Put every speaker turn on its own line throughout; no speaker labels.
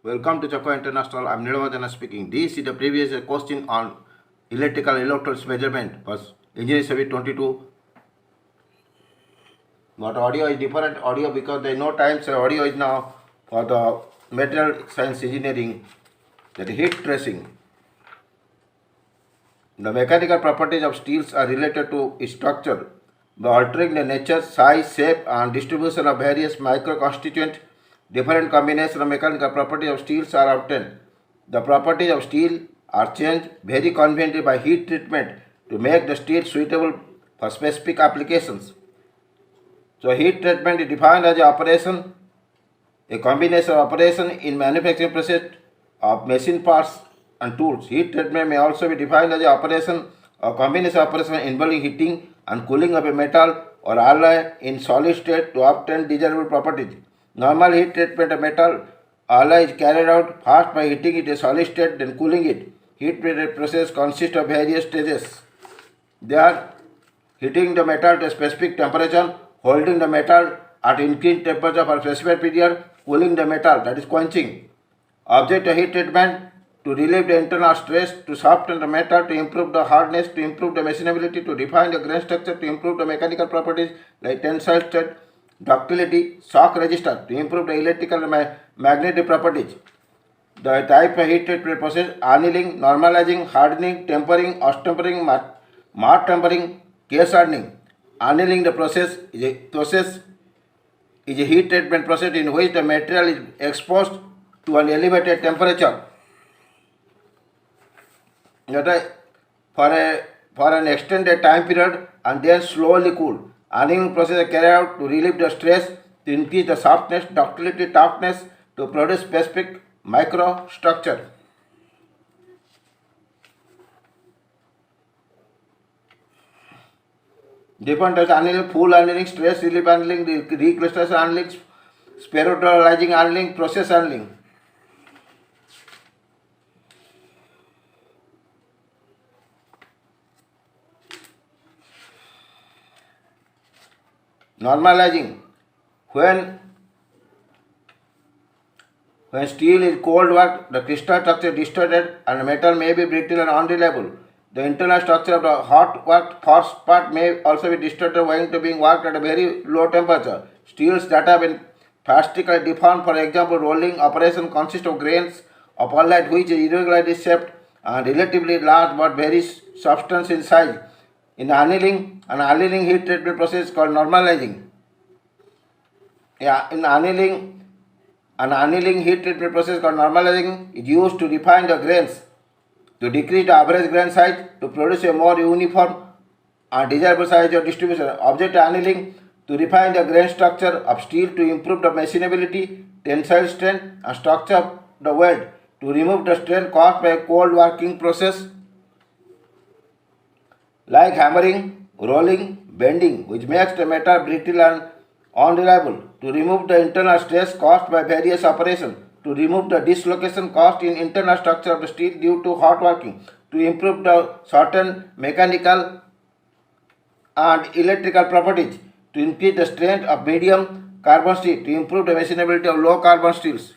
Welcome to Chakwa International. I'm Nilavadana speaking. This is the previous question on electrical electrodes measurement for Engineering Survey 22. But audio is different audio because there is no time, so audio is now for the material science engineering, that is heat tracing. The mechanical properties of steels are related to its structure by altering the nature, size, shape, and distribution of various micro-constituent. Different combinations of mechanical properties of steels are obtained. The properties of steel are changed very conveniently by heat treatment to make the steel suitable for specific applications. So heat treatment is defined as a combination of operation in manufacturing process of machine parts and tools. Heat treatment may also be defined as a combination operation involving heating and cooling of a metal or alloy in solid state to obtain desirable properties. Normal heat treatment of metal alloy is carried out first by heating it a solid state, then cooling it. Heat treatment process consists of various stages. They are heating the metal to a specific temperature, holding the metal at increased temperature for a specified period, cooling the metal, that is quenching. Object of heat treatment to relieve the internal stress, to soften the metal, to improve the hardness, to improve the machinability, to define the grain structure, to improve the mechanical properties like tensile strength, ductility, shock resistance, to improve the electrical and magnetic properties. The type of heat treatment process: annealing, normalizing, hardening, tempering, ostempering, matte tempering, case hardening. Annealing the process is a heat treatment process in which the material is exposed to an elevated temperature for an extended time period and then slowly cooled. Annealing process is carried out to relieve the stress, to increase the softness, ductility, toughness, to produce specific microstructure. Different types: annealing, full annealing, stress relief annealing, recrystallization annealing, spheroidalizing annealing, process annealing. Normalizing: when steel is cold worked, the crystal structure is distorted and the metal may be brittle and unreliable. The internal structure of the hot worked forced part may also be distorted owing to being worked at a very low temperature. Steels that have been drastically deformed, for example, rolling operation, consist of grains of alloy which is irregularly shaped and relatively large but very substance in size. In annealing, an annealing heat treatment process called normalizing. In annealing, an annealing heat treatment process called normalizing is used to refine the grains, to decrease the average grain size, to produce a more uniform and desirable size of distribution. Object annealing: to refine the grain structure of steel, to improve the machinability, tensile strength and structure of the weld, to remove the strain caused by a cold working process like hammering, rolling, bending, which makes the metal brittle and unreliable, to remove the internal stress caused by various operations, to remove the dislocation caused in internal structure of the steel due to hot working, to improve the certain mechanical and electrical properties, to increase the strength of medium carbon steel, to improve the machinability of low carbon steels.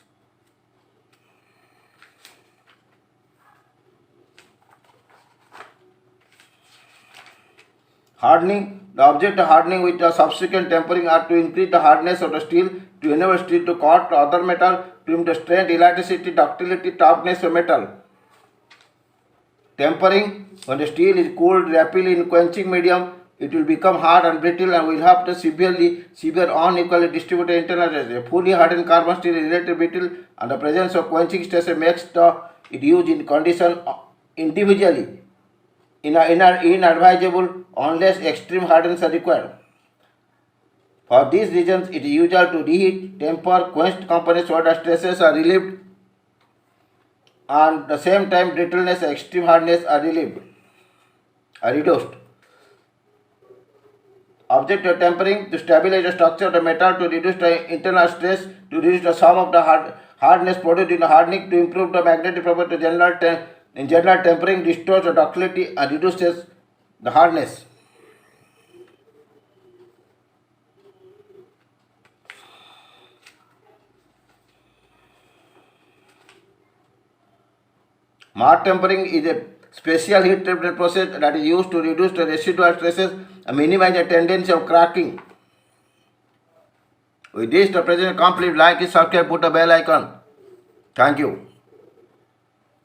Hardening: the object of hardening with the subsequent tempering are to increase the hardness of the steel, to enable steel to cut other metal, to improve the strength, elasticity, ductility, toughness of metal. Tempering: when the steel is cooled rapidly in quenching medium, it will become hard and brittle and will have the severe unequally distributed internal stress. A fully hardened carbon steel is relatively brittle, and the presence of quenching stress makes it used in condition individually inadvisable unless extreme hardness are required. For these reasons, it is usual to reheat, temper, quenched components so that stresses are relieved and at the same time brittleness and extreme hardness are reduced. Object of tempering: to stabilize the structure of the metal, to reduce the internal stress, to reduce the sum of the hardness produced in the hardening, to improve the magnetic property. In general, tempering restores the ductility and reduces the hardness. Mart tempering is a special heat treatment process that is used to reduce the residual stresses and minimize the tendency of cracking. With this, the presentation complete. Like, subscribe, put a bell icon. Thank you.